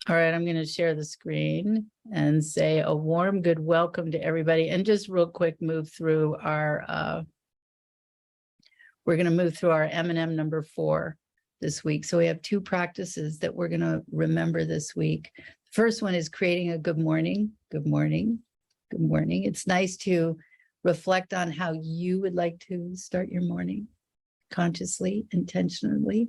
All right, I'm going to share the screen and say a warm, good welcome to everybody. And just real quick, move through our, we're going to move through our M&M number 4 this week. So we have 2 practices that we're going to remember this week. First one is creating a good morning. Good morning. Good morning. It's nice to reflect on how you would like to start your morning consciously, intentionally.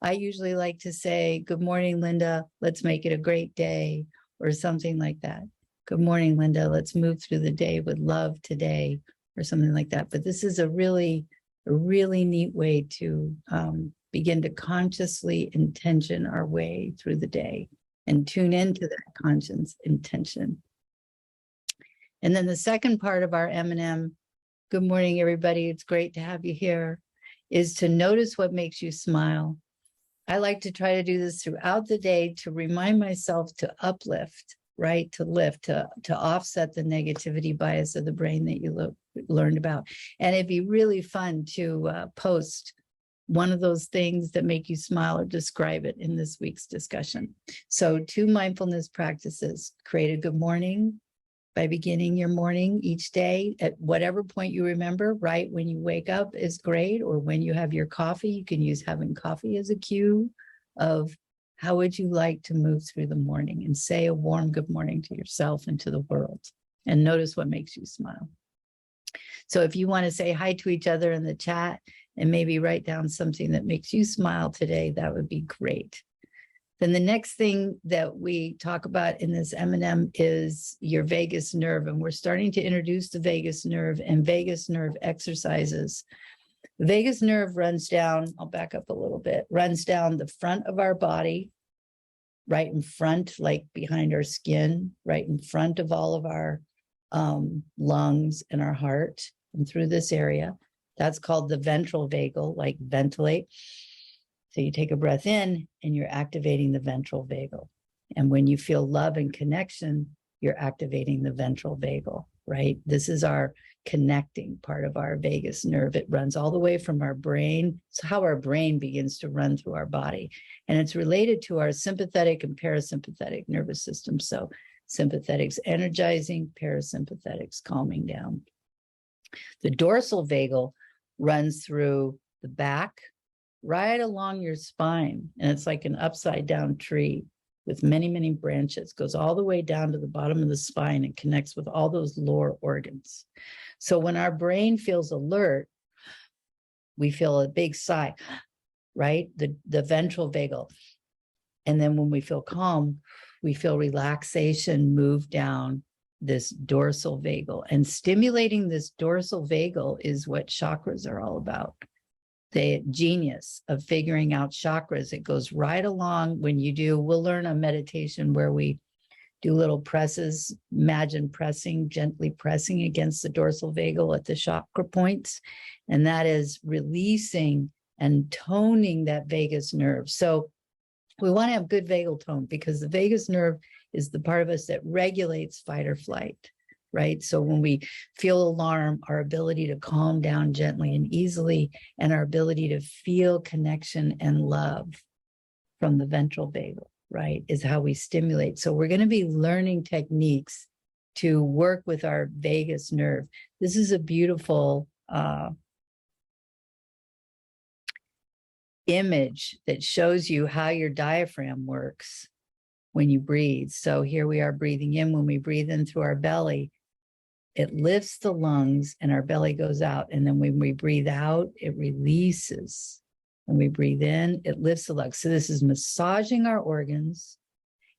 I usually like to say, good morning, Linda. Let's make it a great day, or something like that. Good morning, Linda. Let's move through the day with love today, or something like that. But this is a really neat way to begin to consciously intention our way through the day and tune into that conscious intention. And then the second part of our M&M, good morning, everybody. It's great to have you here, is to notice what makes you smile. I like to try to do this throughout the day to remind myself to uplift, right? To lift, to offset the negativity bias of the brain that you learned about. And it'd be really fun to post one of those things that make you smile or describe it in this week's discussion. So 2 mindfulness practices: create a good morning by beginning your morning each day at whatever point you remember, right? When you wake up is great, or when you have your coffee, you can use having coffee as a cue of how would you like to move through the morning, and say a warm good morning to yourself and to the world, and notice what makes you smile. So if you want to say hi to each other in the chat and maybe write down something that makes you smile today, that would be great. Then the next thing that we talk about in this M&M is your vagus nerve. And we're starting to introduce the vagus nerve and vagus nerve exercises. The vagus nerve runs down, I'll back up a little bit, runs down the front of our body, right in front, like behind our skin, right in front of all of our lungs and our heart, and through this area. That's called the ventral vagal, like ventilate. So you take a breath in and you're activating the ventral vagal. And when you feel love and connection, you're activating the ventral vagal, right? This is our connecting part of our vagus nerve. It runs all the way from our brain. It's how our brain begins to run through our body. And it's related to our sympathetic and parasympathetic nervous system. So sympathetics energizing, parasympathetics calming down. The dorsal vagal runs through the back, right along your spine. And it's like an upside down tree with many, many branches, goes all the way down to the bottom of the spine and connects with all those lower organs. So when our brain feels alert, we feel a big sigh, right? The ventral vagal. And then when we feel calm, we feel relaxation move down this dorsal vagal. And stimulating this dorsal vagal is what chakras are all about. The genius of figuring out chakras. It goes right along when you do, we'll learn a meditation where we do little presses. Imagine pressing, gently pressing against the dorsal vagal at the chakra points. And that is releasing and toning that vagus nerve. So we want to have good vagal tone, because the vagus nerve is the part of us that regulates fight or flight. Right? So when we feel alarm, our ability to calm down gently and easily, and our ability to feel connection and love from the ventral vagal, right, is how we stimulate. So we're going to be learning techniques to work with our vagus nerve. This is a beautiful image that shows you how your diaphragm works when you breathe. So here we are breathing in. When we breathe in through our belly, it lifts the lungs and our belly goes out. And then when we breathe out, it releases. When we breathe in, it lifts the lungs. So this is massaging our organs.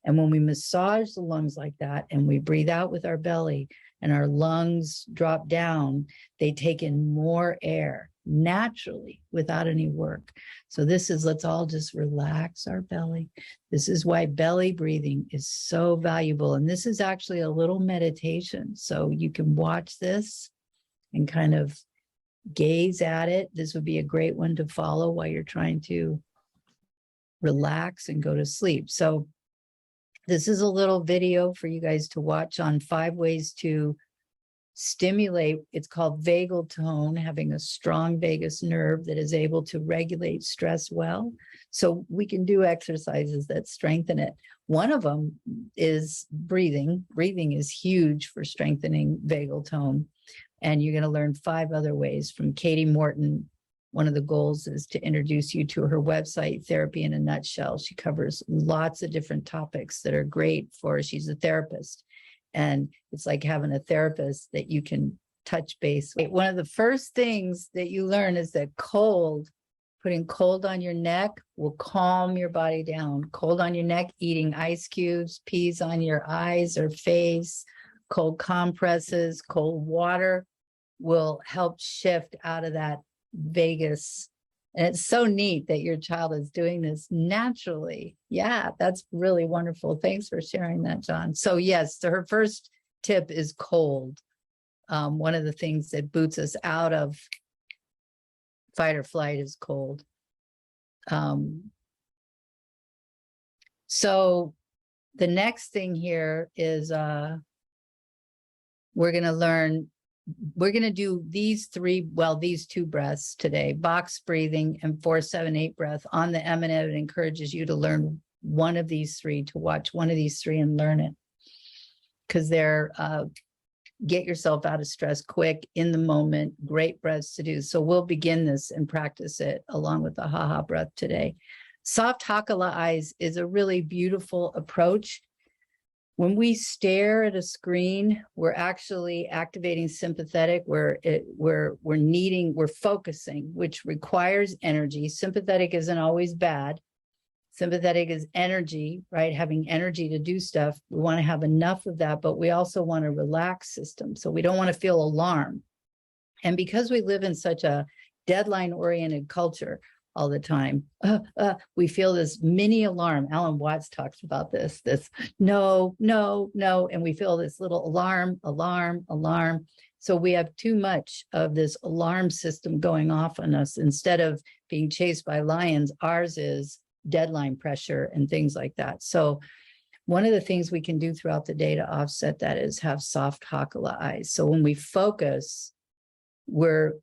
And when we massage the lungs like that, and we breathe out with our belly and our lungs drop down, they take in more air naturally without any work. So this is, let's all just relax our belly. This is why belly breathing is so valuable. And this is actually a little meditation. So you can watch this and kind of gaze at it. This would be a great one to follow while you're trying to relax and go to sleep. So this is a little video for you guys to watch on 5 ways to stimulate, it's called vagal tone, having a strong vagus nerve that is able to regulate stress well. So we can do exercises that strengthen it. One of them is breathing. Breathing is huge for strengthening vagal tone. And you're going to learn 5 other ways from Katie Morton. One of the goals is to introduce you to her website, Therapy in a Nutshell. She covers lots of different topics that are great for, she's a therapist. And it's like having a therapist that you can touch base with. One of the first things that you learn is that putting cold on your neck will calm your body down. Cold on your neck, eating ice cubes, peas on your eyes or face, cold compresses, cold water will help shift out of that vagus. And it's so neat that your child is doing this naturally. Yeah, that's really wonderful. Thanks for sharing that, John. So yes, so her first tip is cold. One of the things that boots us out of fight or flight is cold. So the next thing here is we're going to do these 2 breaths today, box breathing and 4-7-8 breath on the M&M. It encourages you to learn one of these 3, to watch one of these 3 and learn it, because they're get yourself out of stress quick, in the moment, great breaths to do. So we'll begin this and practice it along with the ha-ha breath today. Soft Hakala eyes is a really beautiful approach. When we stare at a screen, we're actually activating sympathetic, we're focusing, which requires energy. Sympathetic isn't always bad. Sympathetic is energy, right? Having energy to do stuff. We want to have enough of that, but we also want a relaxed system. So we don't want to feel alarm. And because we live in such a deadline-oriented culture all the time, we feel this mini alarm. Alan Watts talks about this no, no, no. And we feel this little alarm, alarm, alarm. So we have too much of this alarm system going off on us. Instead of being chased by lions, ours is deadline pressure and things like that. So one of the things we can do throughout the day to offset that is have soft Hakala eyes. So when we focus, we're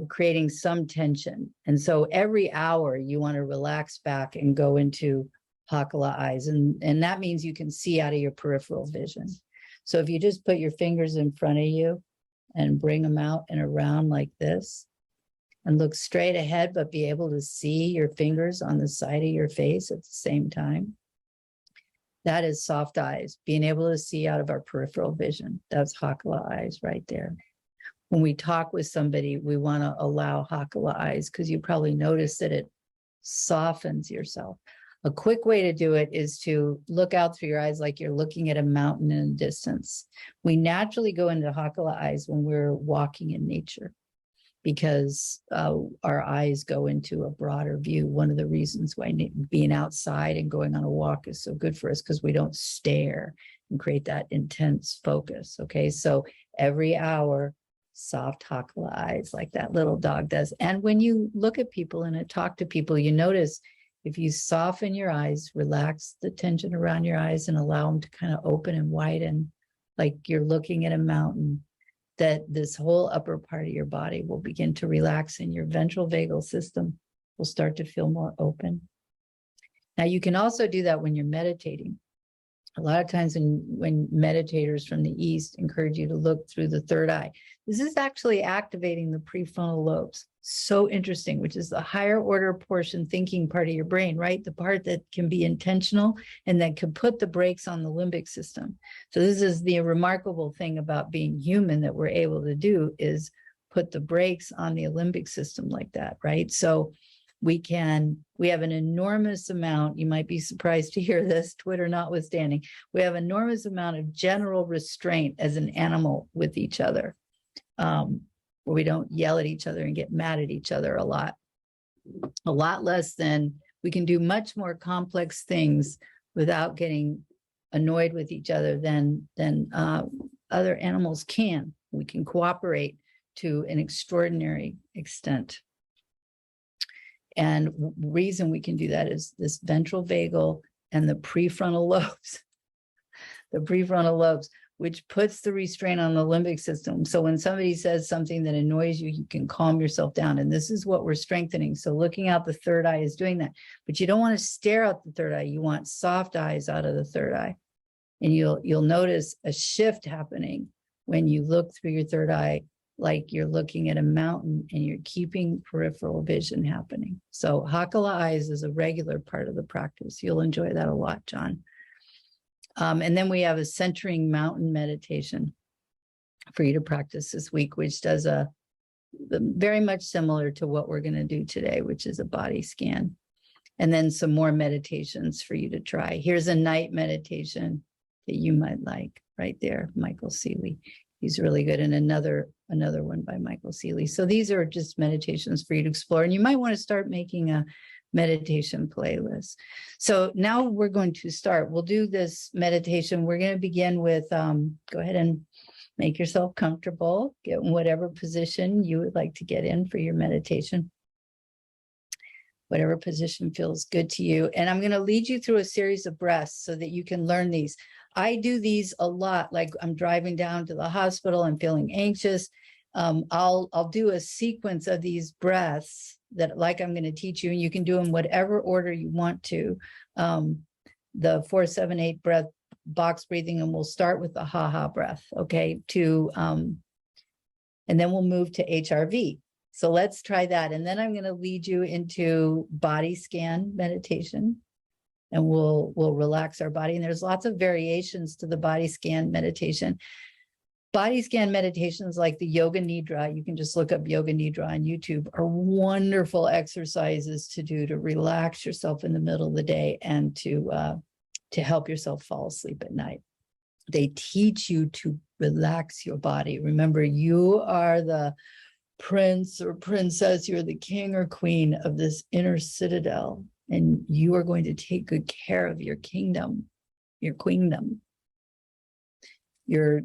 creating some tension. And so every hour you want to relax back and go into Hakala eyes. And that means you can see out of your peripheral vision. So if you just put your fingers in front of you and bring them out and around like this, and look straight ahead, but be able to see your fingers on the side of your face at the same time. That is soft eyes, being able to see out of our peripheral vision. That's Hakala eyes right there. When we talk with somebody, we want to allow Hakala eyes, because you probably notice that it softens yourself. A quick way to do it is to look out through your eyes like you're looking at a mountain in the distance. We naturally go into Hakala eyes when we're walking in nature, because our eyes go into a broader view. One of the reasons why being outside and going on a walk is so good for us, because we don't stare and create that intense focus. Okay, so every hour, soft Hakala eyes like that little dog does. And when you look at people and talk to people, you notice if you soften your eyes, relax the tension around your eyes and allow them to kind of open and widen like you're looking at a mountain, that this whole upper part of your body will begin to relax and your ventral vagal system will start to feel more open. Now, you can also do that when you're meditating. A lot of times when meditators from the East encourage you to look through the third eye, this is actually activating the prefrontal lobes. So interesting, which is the higher order portion thinking part of your brain, right? The part that can be intentional and that can put the brakes on the limbic system. So this is the remarkable thing about being human that we're able to do, is put the brakes on the limbic system like that, right? So we have an enormous amount, you might be surprised to hear this, Twitter notwithstanding, we have enormous amount of general restraint as an animal with each other, where we don't yell at each other and get mad at each other a lot less than, we can do much more complex things without getting annoyed with each other than other animals can. We can cooperate to an extraordinary extent. And reason we can do that is this ventral vagal and the prefrontal lobes. The prefrontal lobes which puts the restraint on the limbic system. So when somebody says something that annoys you, you can calm yourself down. And this is what we're strengthening. So looking out the third eye is doing that. But you don't want to stare out the third eye. You want soft eyes out of the third eye. And you'll notice a shift happening when you look through your third eye, like you're looking at a mountain and you're keeping peripheral vision happening. So Hakala eyes is a regular part of the practice. You'll enjoy that a lot, John. And then we have a centering mountain meditation for you to practice this week, which does very much similar to what we're going to do today, which is a body scan. And then some more meditations for you to try. Here's a night meditation that you might like right there, Michael Seeley. He's really good. And another one by Michael Seeley. So these are just meditations for you to explore. And you might want to start making a meditation playlist. So now we're going to start. We'll do this meditation. We're going to begin with, go ahead and make yourself comfortable. Get in whatever position you would like to get in for your meditation. Whatever position feels good to you. And I'm going to lead you through a series of breaths so that you can learn these. I do these a lot, like I'm driving down to the hospital, I'm feeling anxious. I'll do a sequence of these breaths that like I'm going to teach you, and you can do them whatever order you want to. The 4-7-8 breath, box breathing, and we'll start with the ha-ha breath, okay? And then we'll move to HRV. So let's try that. And then I'm going to lead you into body scan meditation, and we'll relax our body. And there's lots of variations to the body scan meditation. Body scan meditations like the Yoga Nidra, you can just look up Yoga Nidra on YouTube, are wonderful exercises to do to relax yourself in the middle of the day and to help yourself fall asleep at night. They teach you to relax your body. Remember, you are the prince or princess, you're the king or queen of this inner citadel, and you are going to take good care of your kingdom, your queendom, your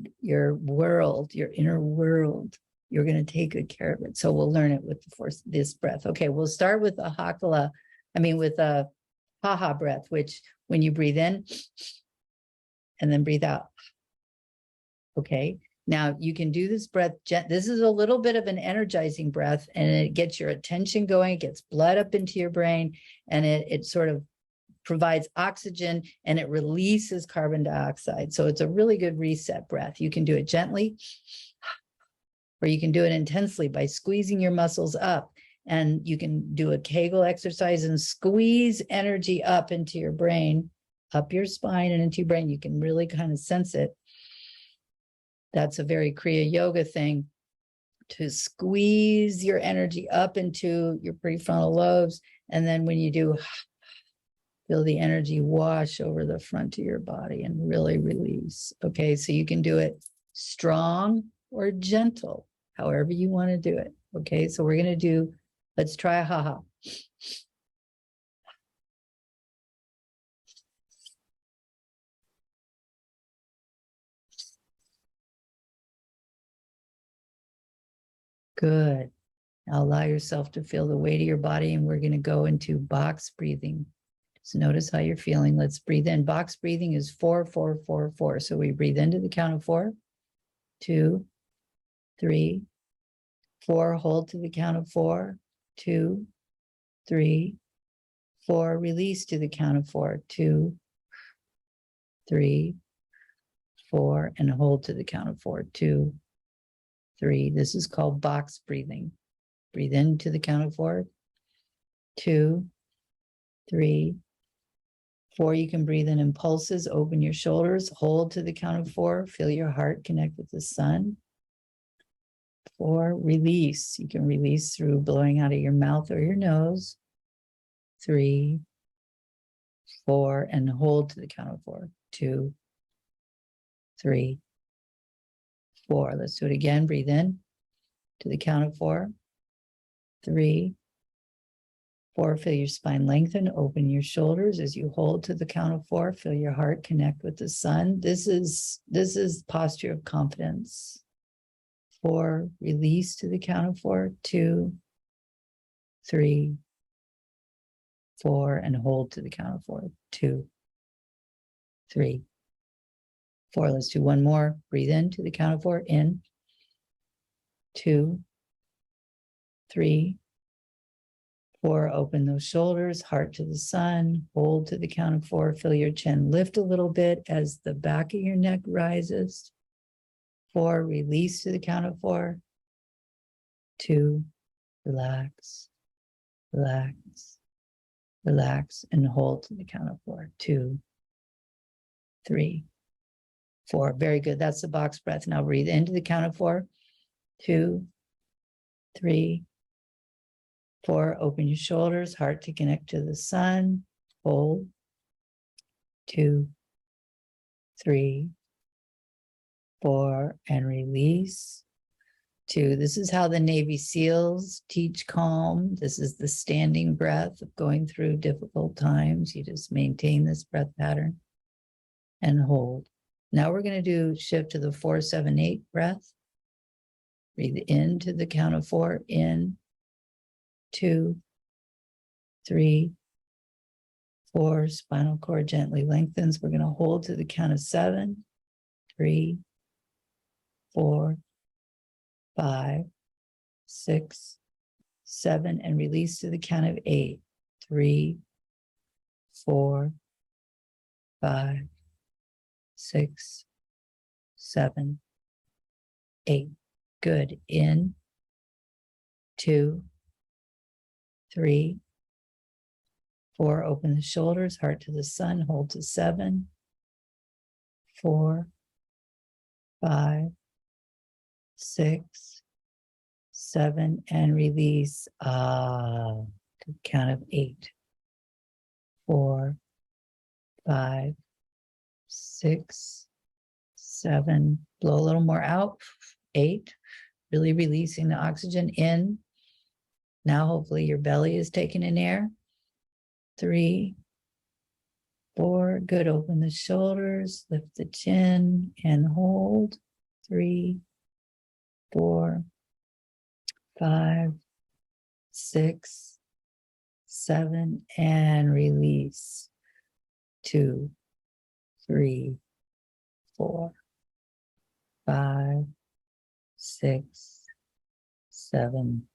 world, your inner world. You're going to take good care of it. So we'll learn it with this breath. Okay, we'll start with a with a ha-ha breath, which when you breathe in and then breathe out. Okay. Now you can do this breath. This is a little bit of an energizing breath, and it gets your attention going. It gets blood up into your brain, and it sort of provides oxygen, and it releases carbon dioxide. So it's a really good reset breath. You can do it gently, or you can do it intensely by squeezing your muscles up. And you can do a Kegel exercise and squeeze energy up into your brain, up your spine and into your brain. You can really kind of sense it. That's a very Kriya Yoga thing, to squeeze your energy up into your prefrontal lobes. And then when you do, feel the energy wash over the front of your body and really release. Okay, so you can do it strong or gentle, however you want to do it. Okay, so we're going to let's try a ha-ha. Good. Now allow yourself to feel the weight of your body, and we're going to go into box breathing. Just notice how you're feeling. Let's breathe in. Box breathing is 4, 4, 4, 4. So we breathe into the count of 4, 2, 3, 4. Hold to the count of 4, 2, 3, 4. Release to the count of 4, 2, 3, 4, and hold to the count of 4, 2, 3. This is called box breathing. Breathe into the count of 4, 2, 3, 4. You can breathe in pulses. Open your shoulders. Hold to the count of 4. Feel your heart connect with the sun. 4. Release. You can release through blowing out of your mouth or your nose. 3, 4, and hold to the count of 4. 2, 3, 4. Let's do it again. Breathe in to the count of 4, 3, 4. Feel your spine lengthen. Open your shoulders as you hold to the count of 4. Feel your heart connect with the sun. This is posture of confidence. 4. Release to the count of 4, 2, 3, 4, and hold to the count of 4, 2, 3, 4. Let's do one more. Breathe in to the count of 4. In. 2, 3, 4. Open those shoulders, heart to the sun. Hold to the count of 4. Feel your chin lift a little bit as the back of your neck rises. 4. Release to the count of 4. 2. Relax, relax, relax, and hold to the count of 4. 2, 3, 4. Very good. That's the box breath. Now breathe into the count of 4. 2, 3, 4. Open your shoulders, heart to connect to the sun. Hold. 2, 3, 4, and release. 2. This is how the Navy SEALs teach calm. This is the standing breath of going through difficult times. You just maintain this breath pattern and hold. Now we're going to do shift to the 4, 7, 8 breath. Breathe into the count of 4. In. 2, 3, 4. Spinal cord gently lengthens. We're going to hold to the count of 7. 3, 4, 5, 6, 7, and release to the count of 8. 3, 4, 5, 6, 7, 8. Good. In. 2, 3, 4. Open the shoulders, heart to the sun. Hold to 7, 4, 5, 6, 7, and release. To the count of 8. 4, 5, 6, 7. Blow a little more out. 8. Really releasing the oxygen in. Now hopefully your belly is taking in air. 3, 4. Good. Open the shoulders, lift the chin, and hold. 3, 4, 5, 6, 7, and release. 2, 3, 4, 5, 6, 7,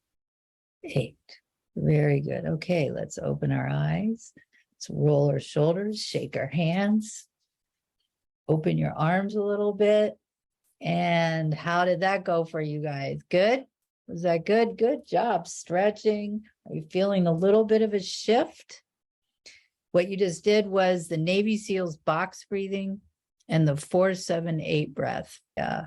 8. Very good. Okay, let's open our eyes. Let's roll our shoulders, shake our hands, open your arms a little bit. And how did that go for you guys? Good? Was that good? Good job. Stretching. Are you feeling a little bit of a shift? What you just did was the Navy SEALs box breathing and the 4, 7, 8 breath. Yeah.